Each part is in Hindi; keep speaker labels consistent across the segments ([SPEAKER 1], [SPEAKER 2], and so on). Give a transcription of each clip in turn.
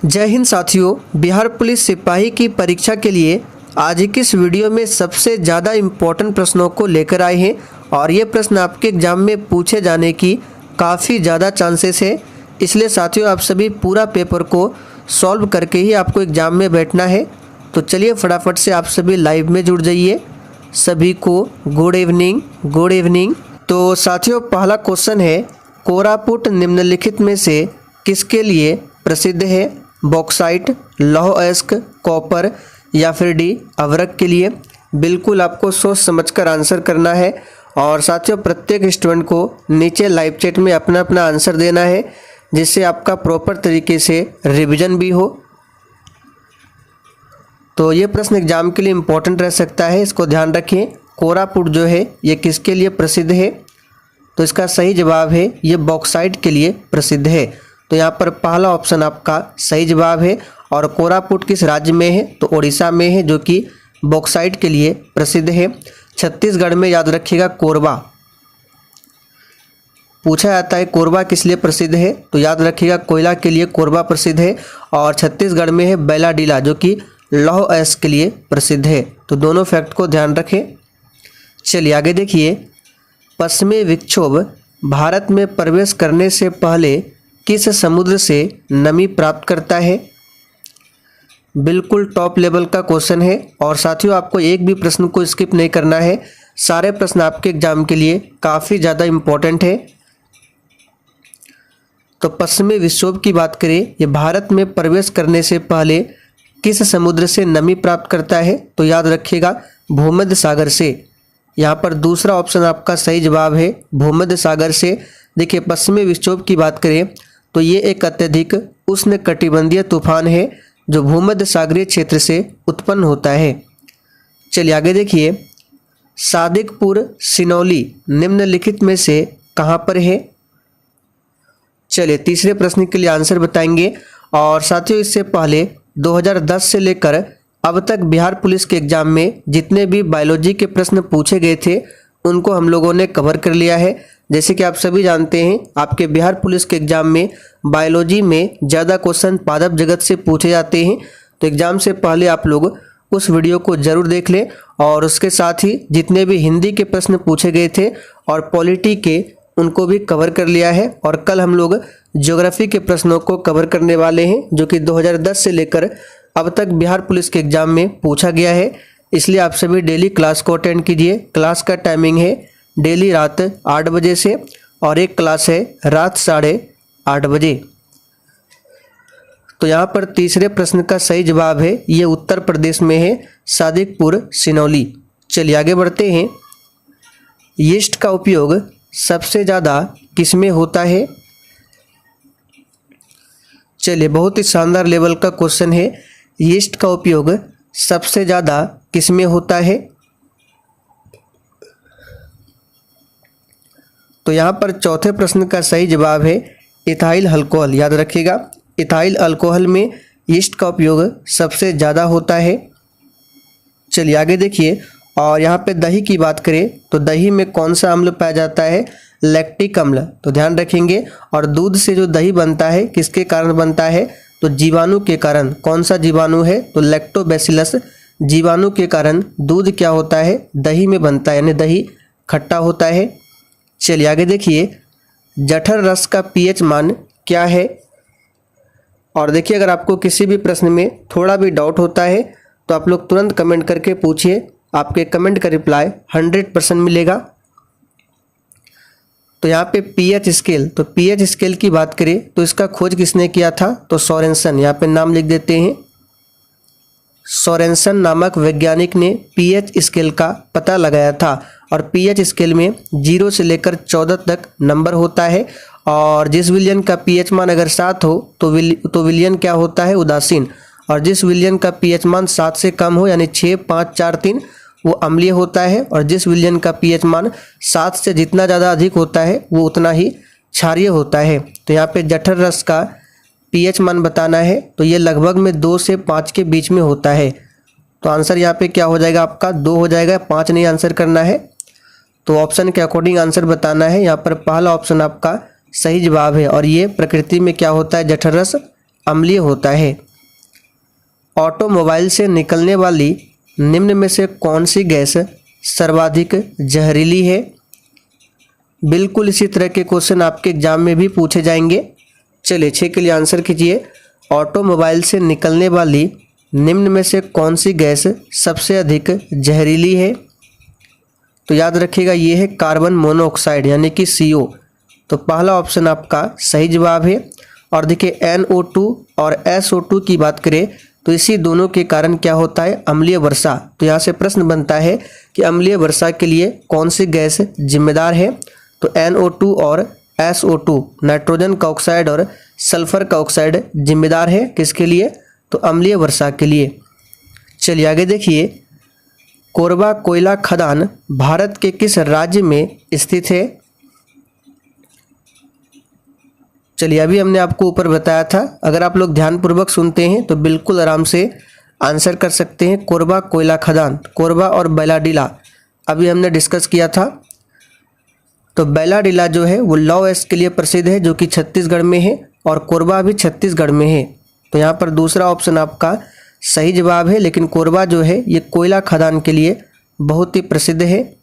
[SPEAKER 1] जय हिंद साथियों। बिहार पुलिस सिपाही की परीक्षा के लिए आज की इस वीडियो में सबसे ज़्यादा इम्पोर्टेंट प्रश्नों को लेकर आए हैं और ये प्रश्न आपके एग्जाम में पूछे जाने की काफ़ी ज़्यादा चांसेस है। इसलिए साथियों आप सभी पूरा पेपर को सॉल्व करके ही आपको एग्ज़ाम में बैठना है। तो चलिए फटाफट से आप सभी लाइव में जुड़ जाइए। सभी को गुड इवनिंग, गुड इवनिंग। तो साथियों पहला क्वेश्चन है, कोरापुट निम्नलिखित में से किसके लिए प्रसिद्ध है? बॉक्साइट, लौह अयस्क, कॉपर या फिर डी अवरक के लिए। बिल्कुल आपको सोच समझकर आंसर करना है और साथियों प्रत्येक स्टूडेंट को नीचे लाइव चैट में अपना अपना आंसर देना है जिससे आपका प्रॉपर तरीके से रिवीजन भी हो। तो ये प्रश्न एग्जाम के लिए इम्पोर्टेंट रह सकता है, इसको ध्यान रखें। कोरापुट जो है ये किसके लिए प्रसिद्ध है? तो इसका सही जवाब है ये बॉक्साइट के लिए प्रसिद्ध है। तो यहाँ पर पहला ऑप्शन आपका सही जवाब है। और कोरापुट किस राज्य में है? तो उड़ीसा में है, जो कि बॉक्साइट के लिए प्रसिद्ध है। छत्तीसगढ़ में याद रखिएगा कोरबा पूछा जाता है। कोरबा किस लिए प्रसिद्ध है? तो याद रखिएगा कोयला के लिए कोरबा प्रसिद्ध है। और छत्तीसगढ़ में है बैलाडीला, जो कि लौह अयस्क के लिए प्रसिद्ध है। तो दोनों फैक्ट को ध्यान रखें। चलिए आगे देखिए, पश्चिमी विक्षोभ भारत में प्रवेश करने से पहले किस समुद्र से नमी प्राप्त करता है? बिल्कुल टॉप लेवल का क्वेश्चन है और साथियों आपको एक भी प्रश्न को स्किप नहीं करना है। सारे प्रश्न आपके एग्जाम के लिए काफ़ी ज़्यादा इम्पोर्टेंट है। तो पश्चिमी विक्षोभ की बात करें, ये भारत में प्रवेश करने से पहले किस समुद्र से नमी प्राप्त करता है? तो याद रखिएगा भूमध्य सागर से। यहाँ पर दूसरा ऑप्शन आपका सही जवाब है, भूमध्य सागर से। देखिए पश्चिमी विक्षोभ की बात करें तो ये एक अत्यधिक उष्णकटिबंधीय तूफान है जो भूमध्य सागरीय क्षेत्र से उत्पन्न होता है। चलिए आगे देखिए, सादिकपुर सिनौली निम्नलिखित में से कहाँ पर है? चलिए तीसरे प्रश्न के लिए आंसर बताएंगे। और साथियों इससे पहले 2010 से लेकर अब तक बिहार पुलिस के एग्जाम में जितने भी बायोलॉजी के प्रश्न पूछे गए थे उनको हम लोगों ने कवर कर लिया है। जैसे कि आप सभी जानते हैं आपके बिहार पुलिस के एग्जाम में बायोलॉजी में ज़्यादा क्वेश्चन पादप जगत से पूछे जाते हैं। तो एग्ज़ाम से पहले आप लोग उस वीडियो को ज़रूर देख लें और उसके साथ ही जितने भी हिंदी के प्रश्न पूछे गए थे और पॉलिटी के उनको भी कवर कर लिया है। और कल हम लोग ज्योग्राफी के प्रश्नों को कवर करने वाले हैं जो कि 2010 से लेकर अब तक बिहार पुलिस के एग्ज़ाम में पूछा गया है। इसलिए आप सभी डेली क्लास को अटेंड कीजिए। क्लास का टाइमिंग है डेली रात 8 बजे से और एक क्लास है रात 8:30 बजे। तो यहाँ पर तीसरे प्रश्न का सही जवाब है ये उत्तर प्रदेश में है, सादिकपुर सिनौली। चलिए आगे बढ़ते हैं, यीस्ट का उपयोग सबसे ज़्यादा किस में होता है? चलिए बहुत ही शानदार लेवल का क्वेश्चन है, यीस्ट का उपयोग सबसे ज़्यादा किस में होता है? तो यहाँ पर चौथे प्रश्न का सही जवाब है इथाइल अल्कोहल। याद रखिएगा इथाइल अल्कोहल में यीस्ट का उपयोग सबसे ज़्यादा होता है। चलिए आगे देखिए, और यहाँ पे दही की बात करें तो दही में कौन सा अम्ल पाया जाता है? लैक्टिक अम्ल। तो ध्यान रखेंगे। और दूध से जो दही बनता है किसके कारण बनता है? तो जीवाणु के कारण। कौन सा जीवाणु है? तो लैक्टोबैसिलस जीवाणु के कारण दूध क्या होता है? दही में बनता है, यानी दही खट्टा होता है। चलिए आगे देखिए, जठर रस का पीएच मान क्या है? और देखिए अगर आपको किसी भी प्रश्न में थोड़ा भी डाउट होता है तो आप लोग तुरंत कमेंट करके पूछिए, आपके कमेंट का रिप्लाई 100% मिलेगा। तो यहाँ पे पीएच स्केल, तो पीएच स्केल की बात करें तो इसका खोज किसने किया था? तो सोरेनसन। यहाँ पे नाम लिख देते हैं, सोरेनसन नामक वैज्ञानिक ने पीएच स्केल का पता लगाया था। और पीएच स्केल में 0 से लेकर 14 तक नंबर होता है। और जिस विलयन का पीएच मान अगर 7 हो तो विलयन क्या होता है? उदासीन। और जिस विलयन का पीएच मान 7 से कम हो यानी 6, 5, 4, 3 वो अम्लीय होता है। और जिस विलयन का पीएच मान 7 से जितना ज़्यादा अधिक होता है वो उतना ही क्षारीय होता है। तो यहाँ पे जठर रस का पीएच मान बताना है तो ये लगभग में 2 से 5 के बीच में होता है। तो आंसर यहाँ पे क्या हो जाएगा? आपका 2 हो जाएगा, 5 नहीं आंसर करना है। तो ऑप्शन के अकॉर्डिंग आंसर बताना है। यहाँ पर पहला ऑप्शन आपका सही जवाब है और ये प्रकृति में क्या होता है? जठर रस अम्लीय होता है। ऑटोमोबाइल से निकलने वाली निम्न में से कौन सी गैस सर्वाधिक जहरीली है? बिल्कुल इसी तरह के क्वेश्चन आपके एग्जाम में भी पूछे जाएंगे। चलिए 6 के लिए आंसर कीजिए। ऑटोमोबाइल से निकलने वाली निम्न में से कौन सी गैस सबसे अधिक जहरीली है? तो याद रखिएगा ये है कार्बन मोनोऑक्साइड यानी कि CO। तो पहला ऑप्शन आपका सही जवाब है। और देखिए NO2 और SO2 की बात करें तो इसी दोनों के कारण क्या होता है? अम्लीय वर्षा। तो यहाँ से प्रश्न बनता है कि अम्लीय वर्षा के लिए कौन सी गैस जिम्मेदार है? तो NO2 और SO2 नाइट्रोजन का ऑक्साइड और सल्फर का ऑक्साइड जिम्मेदार है किसके लिए? तो अम्लीय वर्षा के लिए। चलिए आगे देखिए, कोरबा कोयला खदान भारत के किस राज्य में स्थित है? चलिए अभी हमने आपको ऊपर बताया था, अगर आप लोग ध्यानपूर्वक सुनते हैं तो बिल्कुल आराम से आंसर कर सकते हैं। कोरबा कोयला खदान, कोरबा और बैलाडीला अभी हमने डिस्कस किया था। तो बैलाडीला जो है वो लौह अयस्क के लिए प्रसिद्ध है जो कि छत्तीसगढ़ में है, और कोरबा भी छत्तीसगढ़ में है। तो यहाँ पर दूसरा ऑप्शन आपका सही जवाब है, लेकिन कोरबा जो है ये कोयला खदान के लिए बहुत ही प्रसिद्ध है।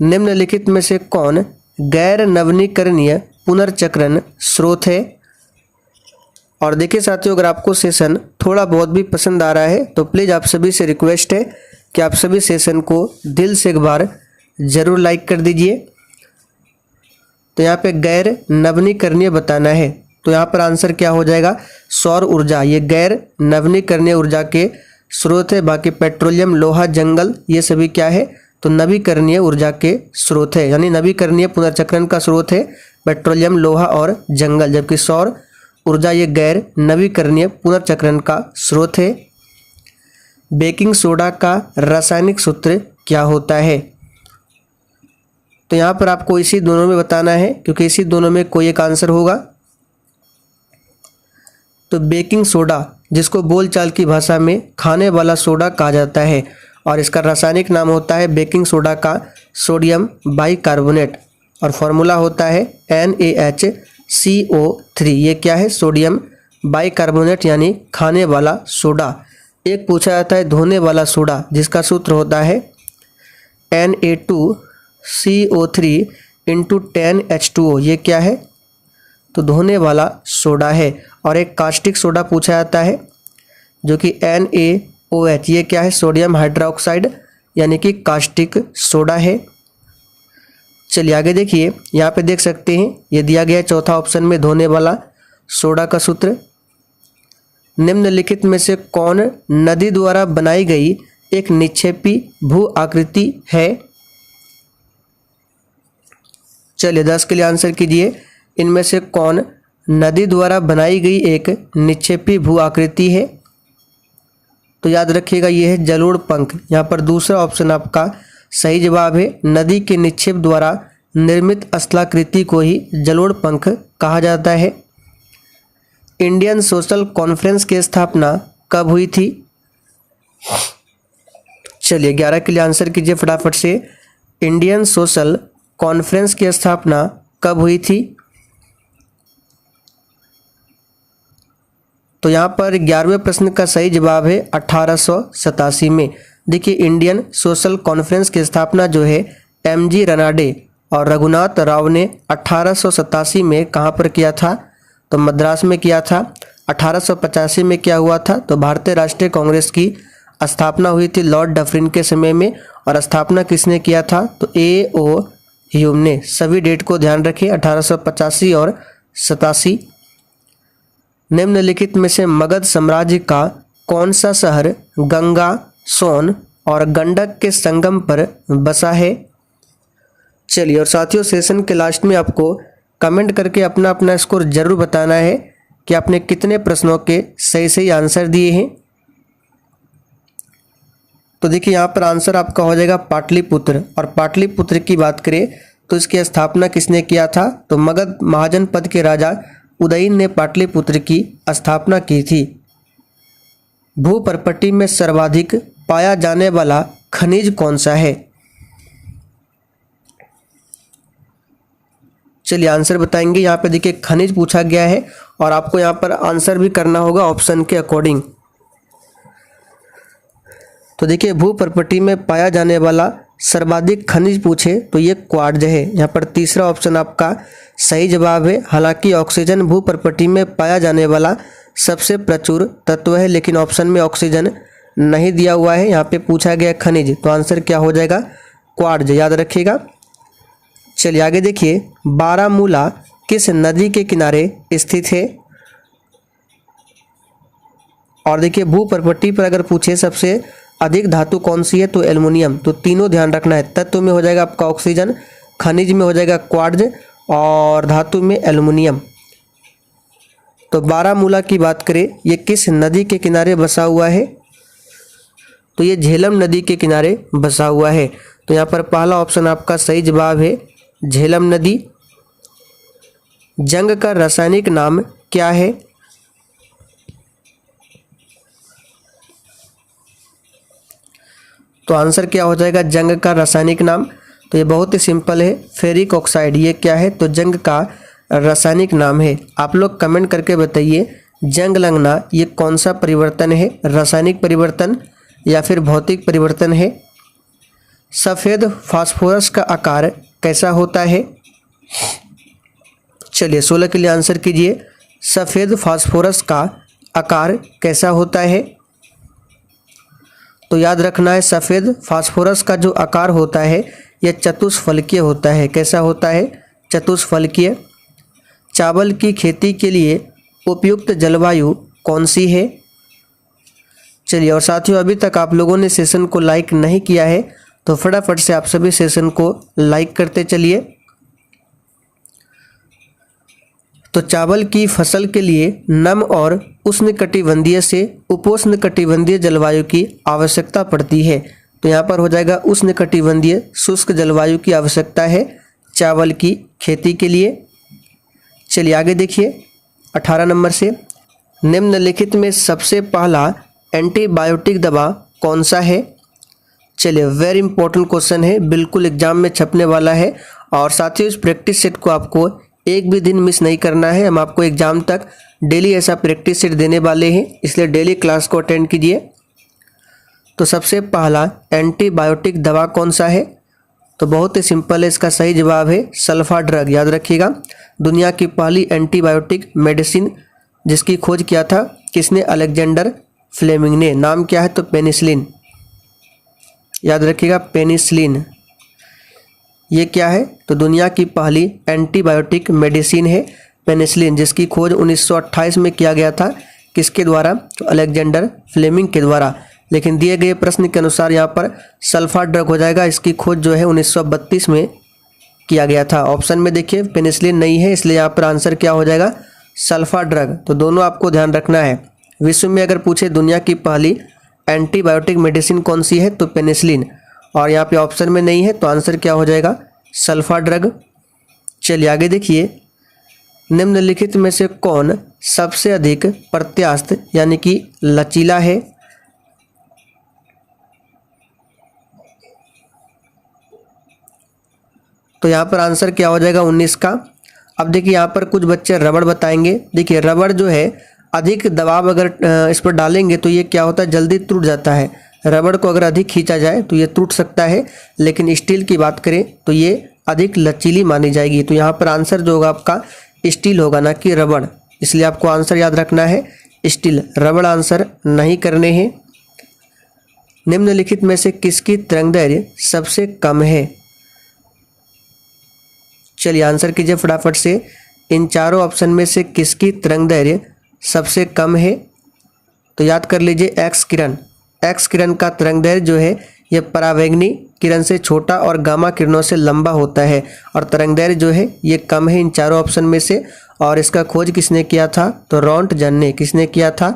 [SPEAKER 1] निम्नलिखित में से कौन गैर नवीनीकरणीय पुनर्चक्रण स्रोत है? और देखिए साथियों, अगर आपको सेशन थोड़ा बहुत भी पसंद आ रहा है तो प्लीज़ आप सभी से रिक्वेस्ट है कि आप सभी सेशन को दिल से एक बार ज़रूर लाइक कर दीजिए। तो यहाँ पे गैर नवीनीकरणीय बताना है, तो यहाँ पर आंसर क्या हो जाएगा? सौर ऊर्जा। ये गैर नवीनीकरणीय ऊर्जा के स्रोत है। बाकी पेट्रोलियम, लोहा, जंगल ये सभी क्या है? तो नवीकरणीय ऊर्जा के स्रोत है, यानी नवीकरणीय पुनर्चक्रण का स्रोत है पेट्रोलियम, लोहा और जंगल, जबकि सौर ऊर्जा ये गैर नवीकरणीय पुनर्चक्रण का स्रोत है। बेकिंग सोडा का रासायनिक सूत्र क्या होता है? तो यहाँ पर आपको इसी दोनों में बताना है, क्योंकि इसी दोनों में कोई एक आंसर होगा। तो बेकिंग सोडा, जिसको बोलचाल की भाषा में खाने वाला सोडा कहा जाता है, और इसका रासायनिक नाम होता है बेकिंग सोडा का सोडियम बाइकार्बोनेट, और फॉर्मूला होता है NaHCO3। ये क्या है? सोडियम बाइकार्बोनेट यानी खाने वाला सोडा। एक पूछा जाता है धोने वाला सोडा, जिसका सूत्र होता है Na2CO3 × 10H2O। ये क्या है? तो धोने वाला सोडा है। और एक कास्टिक सोडा पूछा जाता है जो कि NaOH। ये क्या है? सोडियम हाइड्रोक्साइड यानी कि कास्टिक सोडा है। चलिए आगे देखिए, यहाँ पे देख सकते हैं ये दिया गया है चौथा ऑप्शन में धोने वाला सोडा का सूत्र। निम्नलिखित में से कौन नदी द्वारा बनाई गई एक निक्षेपी भू आकृति है? चलिए 10 के लिए आंसर कीजिए। इनमें से कौन नदी द्वारा बनाई गई एक निक्षेपी भू आकृति है? तो याद रखिएगा ये है जलोढ़ पंख। यहाँ पर दूसरा ऑप्शन आपका सही जवाब है। नदी के निक्षेप द्वारा निर्मित स्थलाकृति को ही जलोढ़ पंख कहा जाता है। इंडियन सोशल कॉन्फ्रेंस की स्थापना कब हुई थी? चलिए 11 के लिए आंसर कीजिए फटाफट से। इंडियन सोशल कॉन्फ्रेंस की स्थापना कब हुई थी? तो यहाँ पर 11वें प्रश्न का सही जवाब है 1887 में। देखिए इंडियन सोशल कॉन्फ्रेंस की स्थापना जो है MG रनाडे और रघुनाथ राव ने 1887 में कहाँ पर किया था? तो मद्रास में किया था। 1885 में क्या हुआ था? तो भारतीय राष्ट्रीय कांग्रेस की स्थापना हुई थी लॉर्ड डफरिन के समय में। और स्थापना किसने किया था? तो A.O. ह्यूम ने। सभी डेट को ध्यान रखें 1885 और 87। निम्नलिखित में से मगध साम्राज्य का कौन सा शहर गंगा, सोन और गंडक के संगम पर बसा है? चलिए और साथियों, सेशन के लास्ट में आपको कमेंट करके अपना अपना स्कोर जरूर बताना है कि आपने कितने प्रश्नों के सही सही आंसर दिए हैं। तो देखिए यहाँ पर आंसर आपका हो जाएगा पाटलिपुत्र। और पाटलिपुत्र की बात करें तो इसकी स्थापना किसने किया था? तो मगध महाजनपद के राजा उदयन ने पाटलिपुत्र की स्थापना की थी। भूपर्पटी में सर्वाधिक पाया जाने वाला खनिज कौन सा है? चलिए आंसर बताएंगे। यहाँ पे देखिए खनिज पूछा गया है और आपको यहाँ पर आंसर भी करना होगा ऑप्शन के अकॉर्डिंग। तो देखिए भू प्रकृति में पाया जाने वाला सर्वाधिक खनिज पूछे तो ये क्वार्ट्ज है। यहाँ पर तीसरा ऑप्शन आपका सही जवाब है। हालांकि ऑक्सीजन भू प्रकृति में पाया जाने वाला सबसे प्रचुर तत्व है, लेकिन ऑप्शन में ऑक्सीजन नहीं दिया हुआ है। यहाँ पे पूछा गया खनिज, तो आंसर क्या हो जाएगा? क्वार्ट्ज, याद रखिएगा। चलिए आगे देखिए, बारामूला किस नदी के किनारे स्थित है? और देखिए भू प्रकृति पर अगर पूछे सबसे अधिक धातु कौन सी है तो एल्युमिनियम। तो तीनों ध्यान रखना है, तत्व में हो जाएगा आपका ऑक्सीजन, खनिज में हो जाएगा क्वार्ट्ज और धातु में एल्युमिनियम। तो बारामूला की बात करें, ये किस नदी के किनारे बसा हुआ है? तो ये झेलम नदी के किनारे बसा हुआ है। तो यहाँ पर पहला ऑप्शन आपका सही जवाब है, झेलम नदी। जंग का रासायनिक नाम क्या है? तो आंसर क्या हो जाएगा जंग का रासायनिक नाम? तो ये बहुत ही सिंपल है, फेरिक ऑक्साइड। ये क्या है? तो जंग का रासायनिक नाम है। आप लोग कमेंट करके बताइए, जंग लगना ये कौन सा परिवर्तन है, रासायनिक परिवर्तन या फिर भौतिक परिवर्तन है? सफ़ेद फास्फोरस का आकार कैसा होता है? चलिए 16 के लिए आंसर कीजिए। सफ़ेद फास्फोरस का आकार कैसा होता है? तो याद रखना है, सफ़ेद फास्फोरस का जो आकार होता है यह चतुष्फलकीय होता है। कैसा होता है? चतुष्फलकीय। चावल की खेती के लिए उपयुक्त जलवायु कौन सी है? चलिए, और साथियों अभी तक आप लोगों ने सेशन को लाइक नहीं किया है तो फटाफट से आप सभी सेशन को लाइक करते चलिए। तो चावल की फसल के लिए नम और उष्णकटिबंधीय से उपोष्णकटिबंधीय जलवायु की आवश्यकता पड़ती है। तो यहाँ पर हो जाएगा उष्णकटिबंधीय शुष्क जलवायु की आवश्यकता है चावल की खेती के लिए। चलिए आगे देखिए 18 नंबर से, निम्नलिखित में सबसे पहला एंटीबायोटिक दवा कौन सा है? चलिए वेरी इंपॉर्टेंट क्वेश्चन है, बिल्कुल एग्जाम में छपने वाला है। और साथियों इस प्रैक्टिस सेट को आपको एक भी दिन मिस नहीं करना है। हम आपको एग्जाम तक डेली ऐसा प्रैक्टिस सेट देने वाले हैं, इसलिए डेली क्लास को अटेंड कीजिए। तो सबसे पहला एंटीबायोटिक दवा कौन सा है? तो बहुत ही सिंपल है, इसका सही जवाब है सल्फा ड्रग। याद रखिएगा, दुनिया की पहली एंटीबायोटिक मेडिसिन जिसकी खोज किया था किसने? अलेक्जेंडर फ्लेमिंग ने। नाम क्या है? तो पेनिसिलिन। याद रखिएगा पेनिसिलिन। ये क्या है? तो दुनिया की पहली एंटीबायोटिक मेडिसिन है पेनिसिलिन, जिसकी खोज 1928 में किया गया था। किसके द्वारा? तो अलेक्जेंडर फ्लेमिंग के द्वारा। लेकिन दिए गए प्रश्न के अनुसार यहाँ पर सल्फा ड्रग हो जाएगा। इसकी खोज जो है 1932 में किया गया था। ऑप्शन में देखिए पेनिसिलिन नहीं है, इसलिए यहाँ पर आंसर क्या हो जाएगा? Sulfa drug. तो दोनों आपको ध्यान रखना है। विश्व में अगर पूछे दुनिया की पहली एंटीबायोटिक मेडिसिन कौन सी है तो पेनिसिलिन, और यहाँ पे ऑप्शन में नहीं है तो आंसर क्या हो जाएगा? Sulfa drug. चलिए आगे देखिए, निम्नलिखित में से कौन सबसे अधिक प्रत्यास्थ यानी कि लचीला है? तो यहाँ पर आंसर क्या हो जाएगा? 19 का। अब देखिए यहाँ पर कुछ बच्चे रबड़ बताएंगे। देखिए रबड़ जो है अधिक दबाव अगर इस पर डालेंगे तो ये क्या होता है? जल्दी टूट जाता है। रबड़ को अगर अधिक खींचा जाए तो ये टूट सकता है, लेकिन स्टील की बात करें तो ये अधिक लचीली मानी जाएगी। तो यहाँ पर आंसर जो होगा आपका स्टील होगा, ना कि रबड़। इसलिए आपको आंसर याद रखना है स्टील, रबड़ आंसर नहीं करने हैं। निम्नलिखित में से किसकी तरंगदैर्घ्य सबसे कम है? चलिए आंसर कीजिए फटाफट से। इन चारों ऑप्शन में से किसकी तरंगदैर्घ्य सबसे कम है? तो याद कर लीजिए एक्स किरण। एक्स किरण का तरंगदैर्घ्य जो है यह परावैंगनी किरण से छोटा और गामा किरणों से लंबा होता है, और तरंगदैर्घ्य जो है ये कम है इन चारों ऑप्शन में से। और इसका खोज किसने किया था? तो रोंटगन ने। किसने किया था?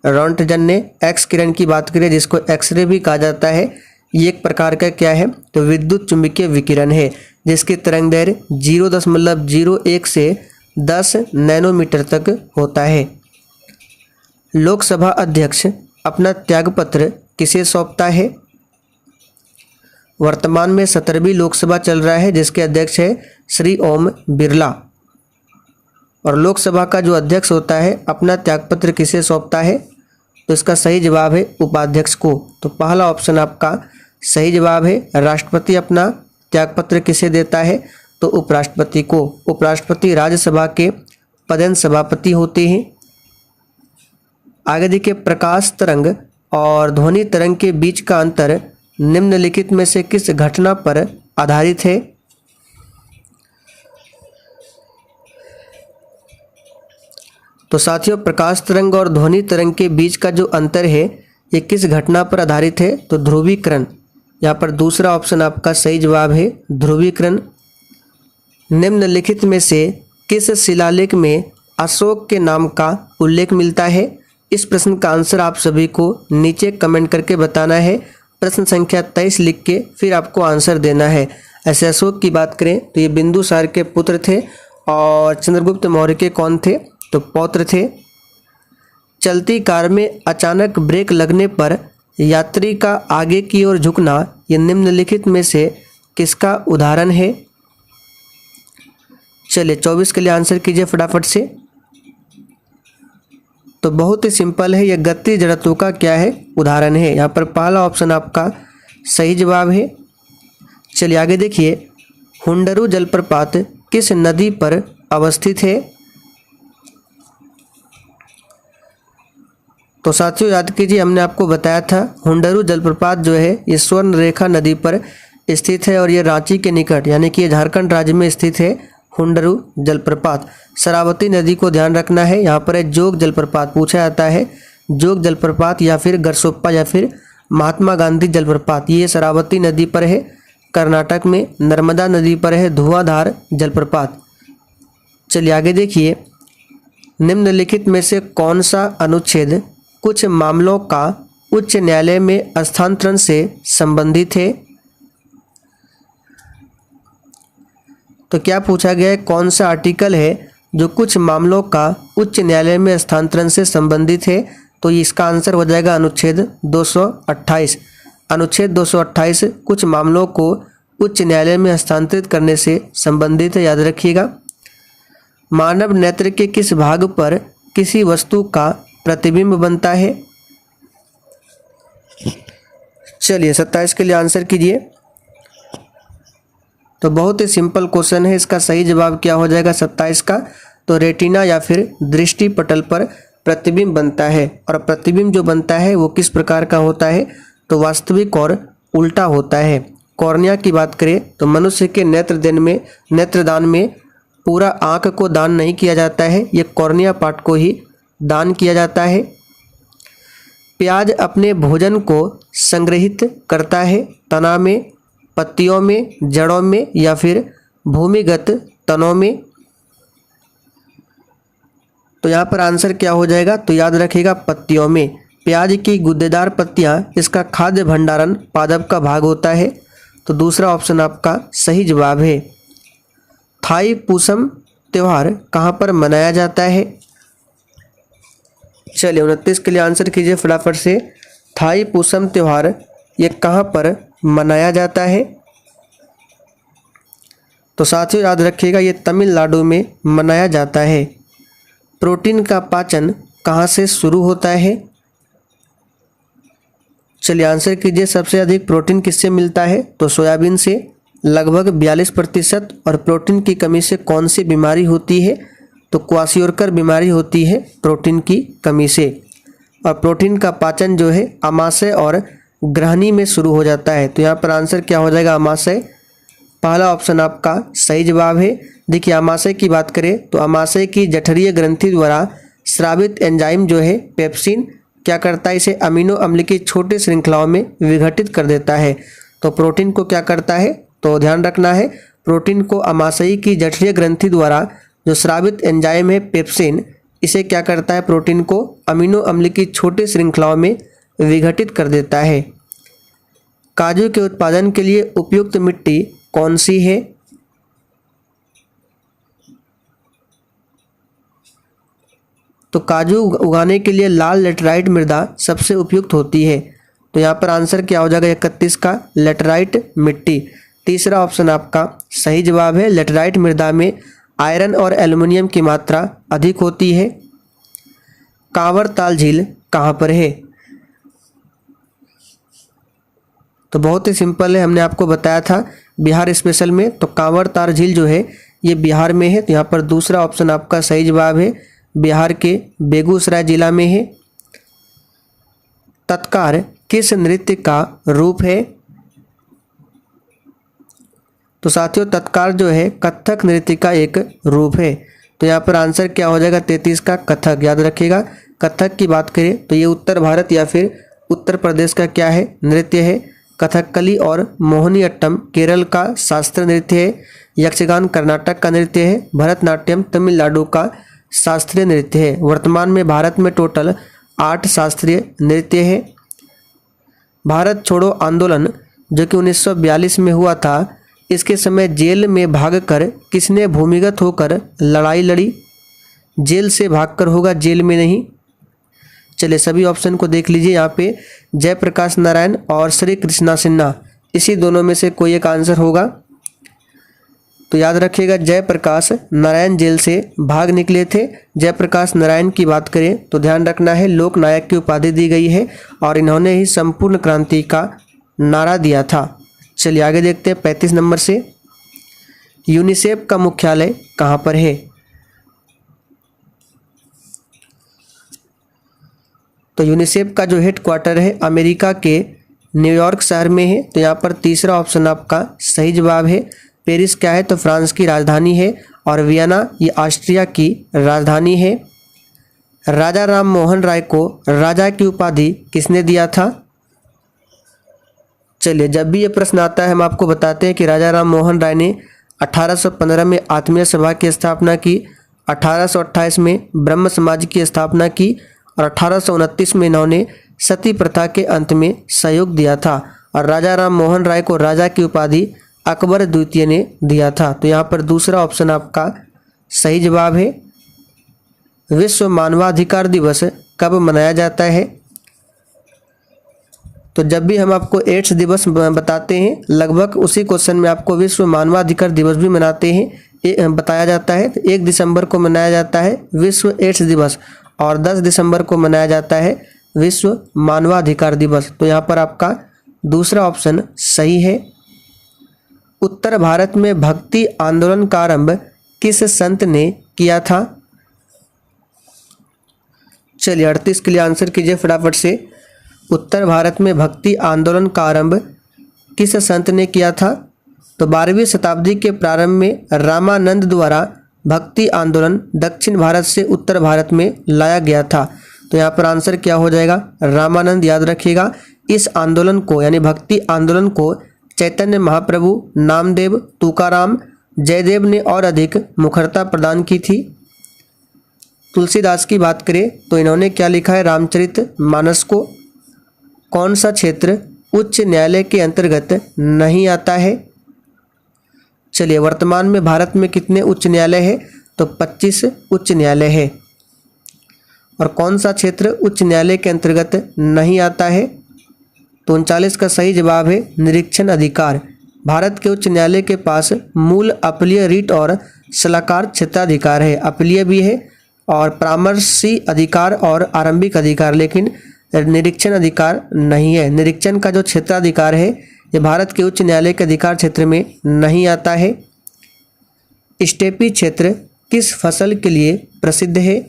[SPEAKER 1] रोंटगन ने। एक्स किरण की बात करें जिसको एक्सरे भी कहा जाता है, ये एक प्रकार का क्या है? तो विद्युत चुंबकीय विकिरण है, जिसकी तरंगदैर्घ्य 0.01 से 10 नैनोमीटर तक होता है। लोकसभा अध्यक्ष अपना त्यागपत्र किसे सौंपता है? वर्तमान में 17वीं लोकसभा चल रहा है, जिसके अध्यक्ष है श्री ओम बिरला। और लोकसभा का जो अध्यक्ष होता है अपना त्यागपत्र किसे सौंपता है? तो इसका सही जवाब है उपाध्यक्ष को। तो पहला ऑप्शन आपका सही जवाब है। राष्ट्रपति अपना त्यागपत्र किसे देता है? तो उपराष्ट्रपति को। उपराष्ट्रपति राज्यसभा के पदेन सभापति होते हैं। आगे देखिए, प्रकाश तरंग और ध्वनि तरंग के बीच का अंतर निम्नलिखित में से किस घटना पर आधारित है? तो साथियों, प्रकाश तरंग और ध्वनि तरंग के बीच का जो अंतर है ये किस घटना पर आधारित है? तो ध्रुवीकरण। यहाँ पर दूसरा ऑप्शन आपका सही जवाब है, ध्रुवीकरण। निम्नलिखित में से किस शिलालेख में अशोक के नाम का उल्लेख मिलता है? इस प्रश्न का आंसर आप सभी को नीचे कमेंट करके बताना है। प्रश्न संख्या 23 लिख के फिर आपको आंसर देना है। ऐसे अशोक की बात करें तो ये बिंदुसार के पुत्र थे और चंद्रगुप्त मौर्य के कौन थे? तो पौत्र थे। चलती कार में अचानक ब्रेक लगने पर यात्री का आगे की ओर झुकना ये निम्नलिखित में से किसका उदाहरण है? चलिए 24 के लिए आंसर कीजिए फटाफट से। तो बहुत ही सिंपल है, यह गति जड़त्व का क्या है? उदाहरण है। यहाँ पर पहला ऑप्शन आपका सही जवाब है। चलिए आगे देखिए, हुंडरू जलप्रपात किस नदी पर अवस्थित है? तो साथियों याद कीजिए, हमने आपको बताया था हुंडरू जलप्रपात जो है ये स्वर्ण रेखा नदी पर स्थित है और ये रांची के निकट यानी कि ये झारखंड राज्य में स्थित है हुंडरू जलप्रपात। शरावती नदी को ध्यान रखना है। यहाँ पर जोग जलप्रपात पूछा जाता है, जोग जलप्रपात या फिर गरसोप्पा या फिर महात्मा गांधी जलप्रपात, ये शरावती नदी पर है। कर्नाटक में नर्मदा नदी पर है धुआंधार जलप्रपात। चलिए आगे देखिए, निम्नलिखित में से कौन सा अनुच्छेद कुछ मामलों का उच्च न्यायालय में हस्तांतरण से संबंधित है? तो क्या पूछा गया है, कौन सा आर्टिकल है जो कुछ मामलों का उच्च न्यायालय में हस्तांतरण से संबंधित है? तो इसका आंसर हो जाएगा अनुच्छेद 228। अनुच्छेद 228 कुछ मामलों को उच्च न्यायालय में हस्तांतरित करने से संबंधित है, याद रखिएगा। मानव नेत्र के किस भाग पर किसी वस्तु का प्रतिबिंब बनता है? चलिए 27 के लिए आंसर कीजिए। तो बहुत ही सिंपल क्वेश्चन है, इसका सही जवाब क्या हो जाएगा 27 का? तो रेटिना या फिर दृष्टि पटल पर प्रतिबिंब बनता है। और प्रतिबिंब जो बनता है वो किस प्रकार का होता है? तो वास्तविक और उल्टा होता है। कॉर्निया की बात करें तो मनुष्य के नेत्रदान में पूरा आँख को दान नहीं किया जाता है, ये कॉर्निया पार्ट को ही दान किया जाता है। प्याज अपने भोजन को संग्रहित करता है तना में, पत्तियों में, जड़ों में या फिर भूमिगत तनों में? तो यहाँ पर आंसर क्या हो जाएगा? तो याद रखिएगा पत्तियों में। प्याज की गुद्देदार पत्तियाँ इसका खाद्य भंडारण पादप का भाग होता है। तो दूसरा ऑप्शन आपका सही जवाब है। थाई पूसम त्यौहार कहाँ पर मनाया जाता है? चलिए 29 के लिए आंसर कीजिए फटाफट से। थाई पूसम त्यौहार ये कहाँ पर मनाया जाता है? तो साथियों याद रखिएगा ये तमिलनाडु में मनाया जाता है। प्रोटीन का पाचन कहाँ से शुरू होता है? चलिए आंसर कीजिए, सबसे अधिक प्रोटीन किससे मिलता है? तो सोयाबीन से लगभग 42%। और प्रोटीन की कमी से कौन सी बीमारी होती है? तो क्वाशियोरकर बीमारी होती है प्रोटीन की कमी से। और प्रोटीन का पाचन जो है आमाशय और ग्रहणी में शुरू हो जाता है। तो यहाँ पर आंसर क्या हो जाएगा? आमाशय। पहला ऑप्शन आपका सही जवाब है। देखिए आमाशय की बात करें तो आमाशय की जठरीय ग्रंथि द्वारा स्रावित एंजाइम जो है पेप्सिन क्या करता है? इसे अमीनो अम्ल की छोटी श्रृंखलाओं में विघटित कर देता है। तो प्रोटीन को क्या करता है? तो ध्यान रखना है, प्रोटीन को आमाशयी की जठरीय ग्रंथि द्वारा जो स्रावित एंजाइम है पेप्सिन, इसे क्या करता है? प्रोटीन को अमीनो अम्ल की छोटी श्रृंखलाओं में विघटित कर देता है। काजू के उत्पादन के लिए उपयुक्त मिट्टी कौन सी है? तो काजू उगाने के लिए लाल लेटराइट मृदा सबसे उपयुक्त होती है। तो यहाँ पर आंसर क्या हो जाएगा 31 का? लेटराइट मिट्टी। तीसरा ऑप्शन आपका सही जवाब है। लेटराइट मृदा में आयरन और एल्युमिनियम की मात्रा अधिक होती है? कांवर ताल झील कहाँ पर है? तो बहुत ही सिंपल है, हमने आपको बताया था बिहार स्पेशल में। तो कांवर ताल झील जो है ये बिहार में है। तो यहाँ पर दूसरा ऑप्शन आपका सही जवाब है, बिहार के बेगूसराय जिला में है। तत्कार किस नृत्य का रूप है? तो साथियों तत्कार जो है कथक नृत्य का एक रूप है। तो यहाँ पर आंसर क्या हो जाएगा 33 का कथक। याद रखिएगा, कथक की बात करें तो ये उत्तर भारत या फिर उत्तर प्रदेश का क्या है नृत्य है। कथकली और मोहिनीअट्टम केरल का शास्त्रीय नृत्य है। यक्षगान कर्नाटक का नृत्य है। भरतनाट्यम तमिलनाडु का शास्त्रीय नृत्य है। वर्तमान में भारत में टोटल 8 शास्त्रीय नृत्य है। भारत छोड़ो आंदोलन जो कि 1942 में हुआ था, इसके समय जेल में भागकर किसने भूमिगत होकर लड़ाई लड़ी? जेल से भागकर होगा, जेल में नहीं। चलिए सभी ऑप्शन को देख लीजिए। यहाँ पे जयप्रकाश नारायण और श्री कृष्णा सिन्हा, इसी दोनों में से कोई एक आंसर होगा। तो याद रखिएगा जयप्रकाश नारायण जेल से भाग निकले थे। जयप्रकाश नारायण की बात करें तो ध्यान रखना है लोक नायक की उपाधि दी गई है और इन्होंने ही संपूर्ण क्रांति का नारा दिया था। चलिए आगे देखते हैं 35 नंबर से। यूनिसेफ का मुख्यालय कहाँ पर है? तो यूनिसेफ का जो हेडक्वार्टर है अमेरिका के न्यूयॉर्क शहर में है। तो यहाँ पर तीसरा ऑप्शन आपका सही जवाब है। पेरिस क्या है? तो फ्रांस की राजधानी है। और वियना ये ऑस्ट्रिया की राजधानी है। राजा राम मोहन राय को राजा की उपाधि किसने दिया था? चलिए जब भी ये प्रश्न आता है हम आपको बताते हैं कि राजा राम मोहन राय ने 1815 में आत्मीय सभा की स्थापना की, 1828 में ब्रह्म समाज की स्थापना की और 1829 में इन्होंने सती प्रथा के अंत में सहयोग दिया था। और राजा राम मोहन राय को राजा की उपाधि अकबर द्वितीय ने दिया था। तो यहाँ पर दूसरा ऑप्शन आपका सही जवाब है। विश्व मानवाधिकार दिवस कब मनाया जाता है? तो जब भी हम आपको एड्स दिवस बताते हैं लगभग उसी क्वेश्चन में आपको विश्व मानवाधिकार दिवस भी मनाते हैं बताया जाता है। तो 1 दिसंबर को मनाया जाता है विश्व एड्स दिवस और 10 दिसंबर को मनाया जाता है विश्व मानवाधिकार दिवस। तो यहाँ पर आपका दूसरा ऑप्शन सही है। उत्तर भारत में भक्ति आंदोलन का आरंभ किस संत ने किया था? चलिए 38 के लिए आंसर कीजिए फटाफट से। उत्तर भारत में भक्ति आंदोलन का आरंभ किस संत ने किया था? तो 12वीं शताब्दी के प्रारंभ में रामानंद द्वारा भक्ति आंदोलन दक्षिण भारत से उत्तर भारत में लाया गया था। तो यहाँ पर आंसर क्या हो जाएगा? रामानंद। याद रखिएगा इस आंदोलन को यानी भक्ति आंदोलन को चैतन्य महाप्रभु, नामदेव, तुकाराम, जयदेव ने और अधिक मुखरता प्रदान की थी। तुलसीदास की बात करें तो इन्होंने क्या लिखा है? रामचरितमानस को। कौन सा क्षेत्र उच्च न्यायालय के अंतर्गत नहीं आता है? चलिए वर्तमान में भारत में कितने उच्च न्यायालय है? तो 25 उच्च न्यायालय है। और कौन सा क्षेत्र उच्च न्यायालय के अंतर्गत नहीं आता है? तो 39 का सही जवाब है निरीक्षण अधिकार। भारत के उच्च न्यायालय के पास मूल अपीलीय रीट और सलाहकार क्षेत्राधिकार है। अपीलीय भी है और परामर्शी अधिकार और आरंभिक अधिकार, लेकिन निरीक्षण अधिकार नहीं है। निरीक्षण का जो क्षेत्राधिकार है ये भारत के उच्च न्यायालय के अधिकार क्षेत्र में नहीं आता है। स्टेपी क्षेत्र किस फसल के लिए प्रसिद्ध है?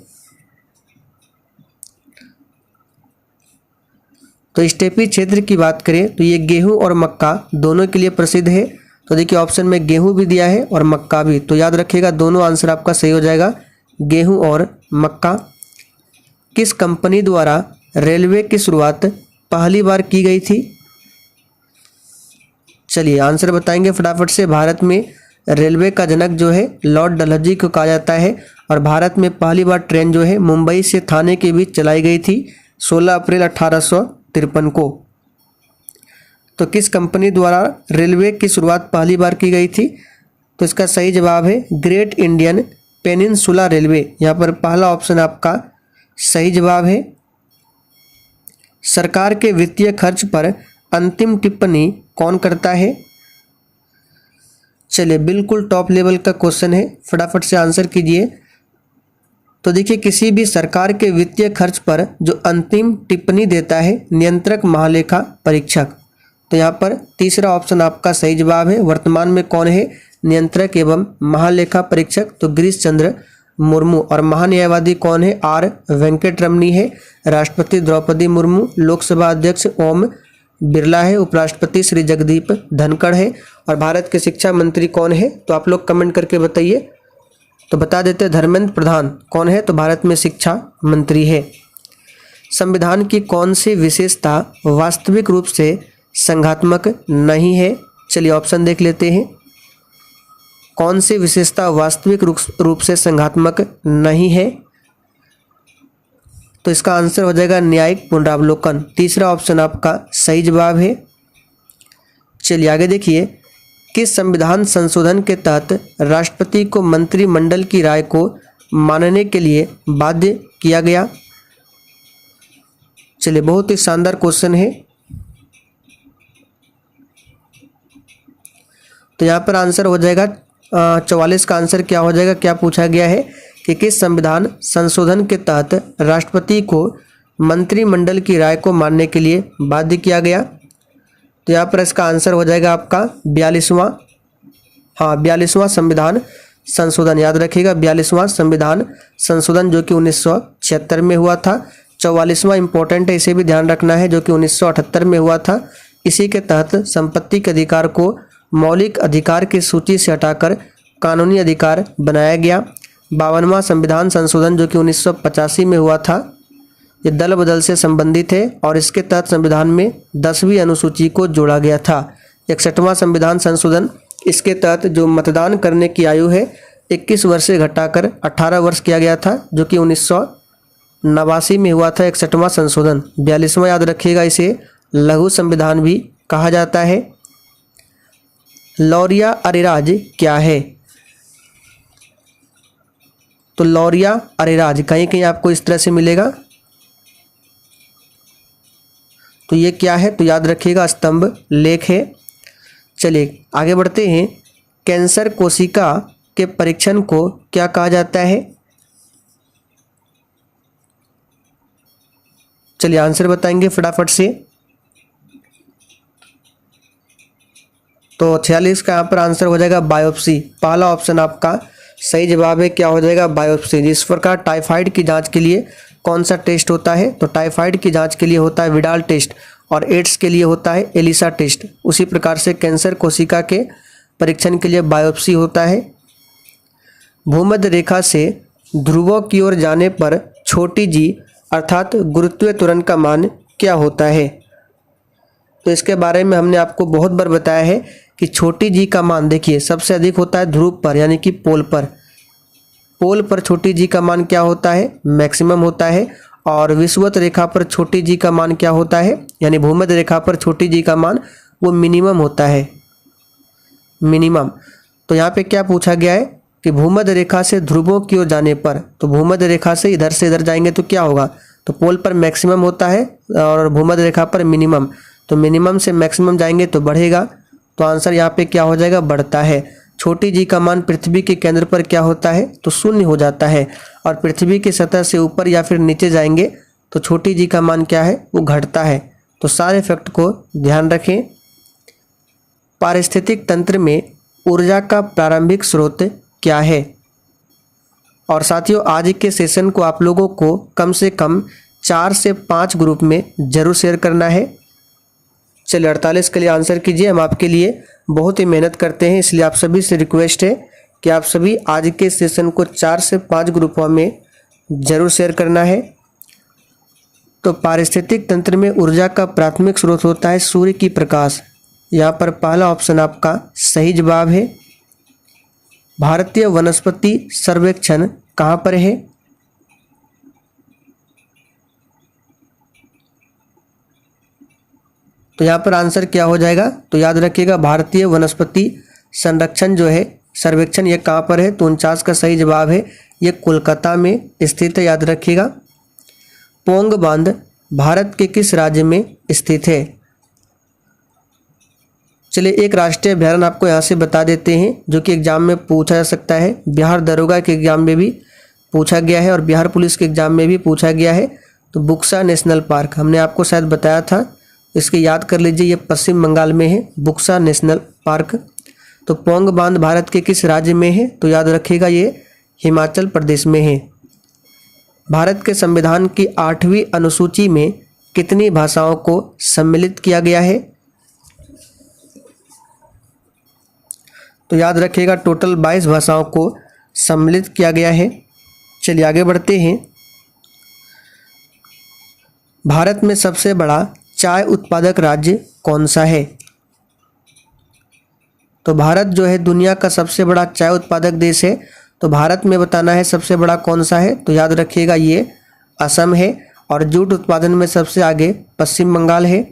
[SPEAKER 1] तो स्टेपी क्षेत्र की बात करें तो ये गेहूं और मक्का दोनों के लिए प्रसिद्ध है। तो देखिए ऑप्शन में गेहूं भी दिया है और मक्का भी। तो याद रखिएगा दोनों आंसर आपका सही हो जाएगा, गेहूं और मक्का। किस कंपनी द्वारा रेलवे की शुरुआत पहली बार की गई थी? चलिए आंसर बताएंगे फटाफट से। भारत में रेलवे का जनक जो है लॉर्ड डलहौजी को कहा जाता है और भारत में पहली बार ट्रेन जो है मुंबई से थाने के बीच चलाई गई थी 16 अप्रैल 1853 को। तो किस कंपनी द्वारा रेलवे की शुरुआत पहली बार की गई थी? तो इसका सही जवाब है ग्रेट इंडियन पेनिनसुला रेलवे। यहाँ पर पहला ऑप्शन आपका सही जवाब है। सरकार के वित्तीय खर्च पर अंतिम टिप्पणी कौन करता है? चलिए बिल्कुल टॉप लेवल का क्वेश्चन है, फटाफट से आंसर कीजिए। तो देखिए, किसी भी सरकार के वित्तीय खर्च पर जो अंतिम टिप्पणी देता है नियंत्रक महालेखा परीक्षक। तो यहाँ पर तीसरा ऑप्शन आपका सही जवाब है। वर्तमान में कौन है नियंत्रक एवं महालेखा परीक्षक? तो गिरीश चंद्र मुर्मू। और महान्यायवादी कौन है? आर वेंकट रमनी है। राष्ट्रपति द्रौपदी मुर्मू, लोकसभा अध्यक्ष ओम बिरला है, उपराष्ट्रपति श्री जगदीप धनखड़ है। और भारत के शिक्षा मंत्री कौन है? तो आप लोग कमेंट करके बताइए। तो बता देते हैं धर्मेंद्र प्रधान। कौन है? तो भारत में शिक्षा मंत्री है। संविधान की कौन सी विशेषता वास्तविक रूप से संघात्मक नहीं है? चलिए ऑप्शन देख लेते हैं। कौन सी विशेषता वास्तविक रूप से संघात्मक नहीं है? तो इसका आंसर हो जाएगा न्यायिक पुनरावलोकन। तीसरा ऑप्शन आपका सही जवाब है। चलिए आगे देखिए, किस संविधान संशोधन के तहत राष्ट्रपति को मंत्रिमंडल की राय को मानने के लिए बाध्य किया गया? चलिए बहुत ही शानदार क्वेश्चन है। तो यहाँ पर आंसर हो जाएगा 44 का आंसर क्या हो जाएगा? क्या पूछा गया है कि किस संविधान संशोधन के तहत राष्ट्रपति को मंत्रिमंडल की राय को मानने के लिए बाध्य किया गया? तो यहाँ पर इसका आंसर हो जाएगा आपका 42वां। हाँ, 42वां संविधान संशोधन, याद रखिएगा 42वां संविधान संशोधन जो कि 1976 में हुआ था। 44वां इंपॉर्टेंट है, इसे भी ध्यान रखना है, जो कि 1978 में हुआ था। इसी के तहत संपत्ति के अधिकार को मौलिक अधिकार की सूची से हटाकर कानूनी अधिकार बनाया गया। 52वां संविधान संशोधन जो कि 1985 में हुआ था, ये दल बदल से संबंधित है और इसके तहत संविधान में 10वीं अनुसूची को जोड़ा गया था। 61वां संविधान संशोधन, इसके तहत जो मतदान करने की आयु है 21 वर्ष से घटाकर 18 वर्ष किया गया था, जो कि 1989 में हुआ था 61वां संशोधन। 42वां याद रखिएगा, इसे लघु संविधान भी कहा जाता है। लौरिया अरेराज क्या है? तो लौरिया अरेराज कहीं कहीं आपको इस तरह से मिलेगा। तो ये क्या है? तो याद रखिएगा स्तंभ लेख है। चलिए आगे बढ़ते हैं। कैंसर कोशिका के परीक्षण को क्या कहा जाता है? चलिए आंसर बताएंगे फटाफट से। तो 46 का यहाँ पर आंसर हो जाएगा बायोप्सी। पहला ऑप्शन आपका सही जवाब है। क्या हो जाएगा? बायोप्सी। जिस प्रकार टाइफाइड की जांच के लिए कौन सा टेस्ट होता है? तो टाइफाइड की जांच के लिए होता है विडाल टेस्ट और एड्स के लिए होता है एलिसा टेस्ट। उसी प्रकार से कैंसर कोशिका के परीक्षण के लिए बायोप्सी होता है। भूमध्य रेखा से ध्रुवों की ओर जाने पर छोटी जी अर्थात गुरुत्वीय त्वरण का मान क्या होता है? तो इसके बारे में हमने आपको बहुत बार बताया है कि छोटी जी का मान देखिए सबसे अधिक होता है ध्रुव पर, यानी कि पोल पर। पोल पर छोटी जी का मान क्या होता है? मैक्सिमम होता है। और विषुवत रेखा पर छोटी जी का मान क्या होता है? यानी भूमध्य रेखा पर छोटी जी का मान वो मिनिमम होता है, मिनिमम। तो यहाँ पे क्या पूछा गया है कि भूमध्य रेखा से ध्रुवों की ओर जाने पर, तो भूमध्य रेखा से इधर जाएंगे तो क्या होगा? तो पोल पर मैक्सिमम होता है और भूमध्य रेखा पर मिनिमम। तो मिनिमम से मैक्सिमम जाएंगे तो बढ़ेगा। तो आंसर यहाँ पे क्या हो जाएगा? बढ़ता है। छोटी जी का मान पृथ्वी के केंद्र पर क्या होता है? तो शून्य हो जाता है। और पृथ्वी की सतह से ऊपर या फिर नीचे जाएंगे तो छोटी जी का मान क्या है? वो घटता है। तो सारे फैक्ट को ध्यान रखें। पारिस्थितिक तंत्र में ऊर्जा का प्रारंभिक स्रोत क्या है? और साथियों आज के सेशन को आप लोगों को कम से कम 4 से 5 ग्रुप में जरूर शेयर करना है। चलिए 48 के लिए आंसर कीजिए। हम आपके लिए बहुत ही मेहनत करते हैं, इसलिए आप सभी से रिक्वेस्ट है कि आप सभी आज के सेशन को 4 से 5 ग्रुपों में जरूर शेयर करना है। तो पारिस्थितिक तंत्र में ऊर्जा का प्राथमिक स्रोत होता है सूर्य की प्रकाश। यहाँ पर पहला ऑप्शन आपका सही जवाब है। भारतीय वनस्पति सर्वेक्षण कहाँ पर है? तो यहाँ पर आंसर क्या हो जाएगा? तो याद रखिएगा भारतीय वनस्पति संरक्षण जो है सर्वेक्षण, ये कहाँ पर है? तो 49 का सही जवाब है। ये कोलकाता में स्थित है, याद रखिएगा। पोंग बांध भारत के किस राज्य में स्थित है? चलिए एक राष्ट्रीय अभयारण्य आपको यहाँ से बता देते हैं जो कि एग्जाम में पूछा जा सकता है, बिहार दरोगा के एग्जाम में भी पूछा गया है और बिहार पुलिस के एग्जाम में भी पूछा गया है। तो बुक्सा नेशनल पार्क हमने आपको शायद बताया था, इसके याद कर लीजिए, ये पश्चिम बंगाल में है बुक्सा नेशनल पार्क। तो पोंग बांध भारत के किस राज्य में है? तो याद रखिएगा ये हिमाचल प्रदेश में है। भारत के संविधान की 8वीं अनुसूची में कितनी भाषाओं को सम्मिलित किया गया है? तो याद रखिएगा टोटल 22 भाषाओं को सम्मिलित किया गया है। चलिए आगे बढ़ते हैं। भारत में सबसे बड़ा चाय उत्पादक राज्य कौन सा है? तो भारत जो है दुनिया का सबसे बड़ा चाय उत्पादक देश है। तो भारत में बताना है सबसे बड़ा कौन सा है? तो याद रखिएगा ये असम है। और जूट उत्पादन में सबसे आगे पश्चिम बंगाल है।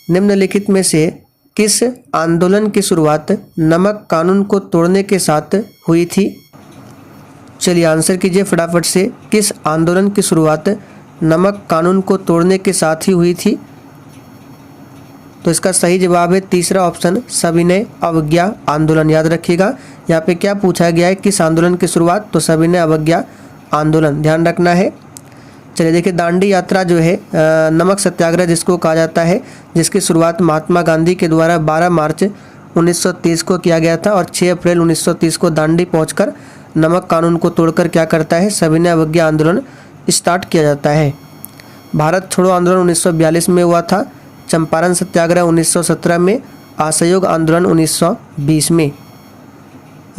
[SPEAKER 1] निम्नलिखित में से किस आंदोलन की शुरुआत नमक कानून को तोड़ने के साथ हुई थी? चलिए आंसर कीजिए फटाफट से। किस आंदोलन की शुरुआत नमक कानून को तोड़ने के साथ ही हुई थी? तो इसका सही जवाब है तीसरा ऑप्शन, सविनय अवज्ञा आंदोलन। याद रखिएगा यहाँ पे क्या पूछा गया है, किस आंदोलन की शुरुआत? तो सविनय अवज्ञा आंदोलन, ध्यान रखना है। चलिए देखिए दांडी यात्रा जो है नमक सत्याग्रह जिसको कहा जाता है, जिसकी शुरुआत महात्मा गांधी के द्वारा 12 मार्च 1930 को किया गया था और 6 अप्रैल 1930 को दांडी पहुंचकर नमक कानून को तोड़कर क्या करता है, सविनय अवज्ञा आंदोलन स्टार्ट किया जाता है। भारत छोड़ो आंदोलन 1942 में हुआ था, चंपारण सत्याग्रह 1917 में, असहयोग आंदोलन 1920 में।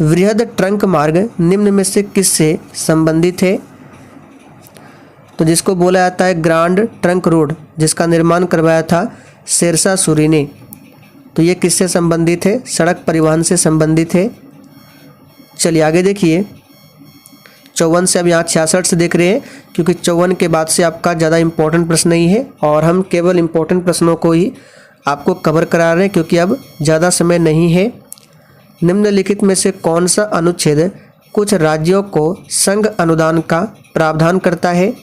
[SPEAKER 1] वृहद ट्रंक मार्ग निम्न में से किससे संबंधित है? तो जिसको बोला जाता है ग्रांड ट्रंक रोड, जिसका निर्माण करवाया था शेरशाह सूरी ने। तो ये किससे संबंधित है? सड़क परिवहन से संबंधित है। चलिए आगे देखिए 54 से, अब यहाँ 66 से देख रहे हैं क्योंकि 54 के बाद से आपका ज़्यादा इंपॉर्टेंट प्रश्न नहीं है और हम केवल इंपॉर्टेंट प्रश्नों को ही आपको कवर करा रहे हैं क्योंकि अब ज़्यादा समय नहीं है। निम्नलिखित में से कौन सा अनुच्छेद कुछ राज्यों को संघ अनुदान का प्रावधान करता है?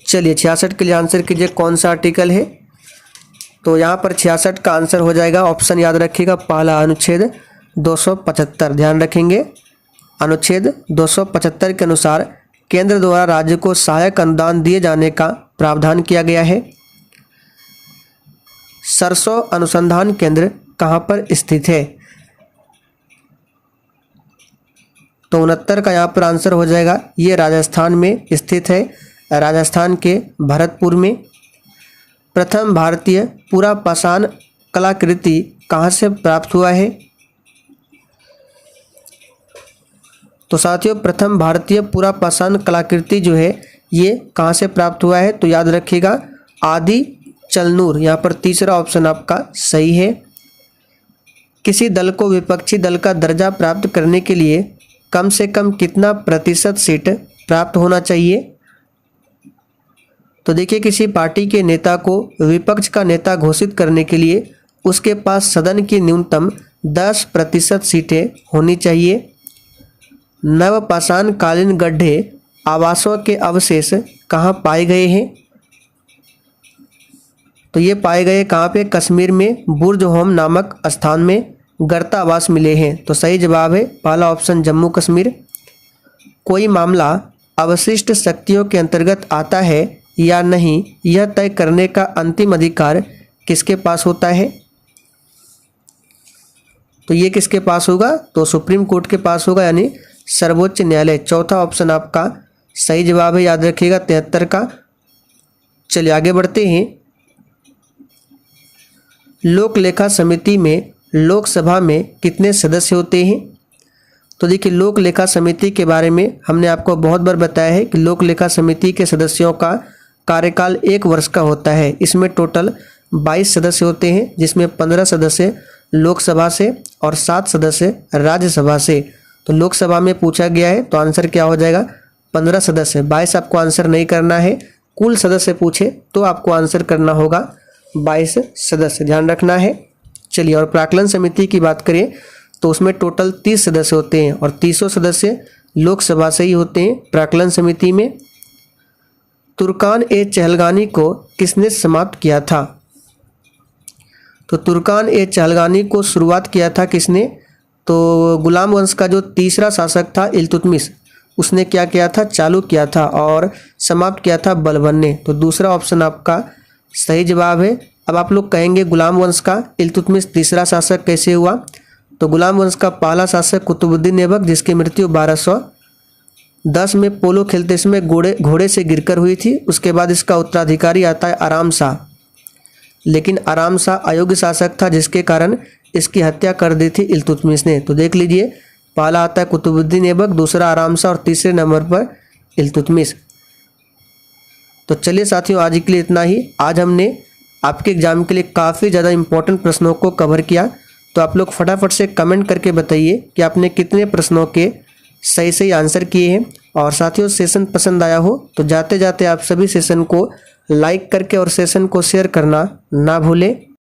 [SPEAKER 1] चलिए 66 के लिए आंसर कीजिए कौन सा आर्टिकल है? तो यहाँ पर 66 का आंसर हो जाएगा, ऑप्शन याद रखिएगा, पहला अनुच्छेद 275। ध्यान रखेंगे अनुच्छेद 275 के अनुसार केंद्र द्वारा राज्य को सहायक अनुदान दिए जाने का प्रावधान किया गया है। सरसों अनुसंधान केंद्र कहाँ पर स्थित है? तो 69 का यहाँ पर आंसर हो जाएगा, ये राजस्थान में स्थित है, राजस्थान के भरतपुर में। प्रथम भारतीय पूरा पाषाण कलाकृति कहाँ से प्राप्त हुआ है? तो साथियों प्रथम भारतीय पूरा पाषाण कलाकृति जो है ये कहाँ से प्राप्त हुआ है? तो याद रखिएगा आदि चलनूर, यहाँ पर तीसरा ऑप्शन आपका सही है। किसी दल को विपक्षी दल का दर्जा प्राप्त करने के लिए कम से कम कितना प्रतिशत सीट प्राप्त होना चाहिए? तो देखिए किसी पार्टी के नेता को विपक्ष का नेता घोषित करने के लिए उसके पास सदन की न्यूनतम 10% सीटें होनी चाहिए। नवपाषाण कालीन गड्ढे आवासों के अवशेष कहाँ पाए गए हैं? तो ये पाए गए कहाँ पे? कश्मीर में बुर्ज होम नामक स्थान में गर्ता आवास मिले हैं। तो सही जवाब है पहला ऑप्शन जम्मू कश्मीर। कोई मामला अवशिष्ट शक्तियों के अंतर्गत आता है या नहीं, यह तय करने का अंतिम अधिकार किसके पास होता है? तो ये किसके पास होगा? तो सुप्रीम कोर्ट के पास होगा, यानी सर्वोच्च न्यायालय। चौथा ऑप्शन आपका सही जवाब है, याद रखिएगा 73 का। चलिए आगे बढ़ते हैं। लोक लेखा समिति में लोकसभा में कितने सदस्य होते हैं? तो देखिए लोक लेखा समिति के बारे में हमने आपको बहुत बार बताया है कि लोक लेखा समिति के सदस्यों का कार्यकाल 1 वर्ष का होता है। इसमें टोटल 22 सदस्य होते हैं, जिसमें 15 सदस्य लोकसभा से और 7 सदस्य राज्यसभा से। तो लोकसभा में पूछा गया है तो आंसर क्या हो जाएगा? 15 सदस्य। 22 आपको आंसर नहीं करना है, कुल सदस्य पूछे तो आपको आंसर करना होगा 22 सदस्य, ध्यान रखना है। चलिए और प्राक्कलन समिति की बात करें तो उसमें टोटल 30 सदस्य होते हैं और 30 सदस्य लोकसभा से ही होते हैं प्राक्कलन समिति में। तुर्कान ए चहलगानी को किसने समाप्त किया था? तो तुर्कान ए चहलगानी को शुरुआत किया था किसने? तो गुलाम वंश का जो तीसरा शासक था इल्तुतमिश, उसने क्या किया था? चालू किया था और समाप्त किया था बलबन ने। तो दूसरा ऑप्शन आपका सही जवाब है। अब आप लोग कहेंगे गुलाम वंश का इल्तुतमिश तीसरा शासक कैसे हुआ? तो गुलाम वंश का पहला शासक कुतुबुद्दीन ऐबक, जिसकी मृत्यु 1210 में पोलो खेलते समय घोड़े से गिरकर हुई थी। उसके बाद इसका उत्तराधिकारी आता है आराम शाह, लेकिन आराम शाह अयोग्य शासक था, जिसके कारण इसकी हत्या कर दी थी इल्तुतमिश ने। तो देख लीजिए, पहला आता है कुतुबुद्दीन ऐबक, दूसरा आराम शाह और तीसरे नंबर पर इल्तुतमिश। तो चलिए साथियों, आज के लिए इतना ही। आज हमने आपके एग्जाम के लिए काफ़ी ज़्यादा इंपॉर्टेंट प्रश्नों को कवर किया। तो आप लोग फटाफट से कमेंट करके बताइए कि आपने कितने प्रश्नों के सही सही आंसर किए हैं। और साथियों, सेशन पसंद आया हो तो जाते जाते आप सभी सेशन को लाइक करके और सेशन को शेयर करना ना भूलें।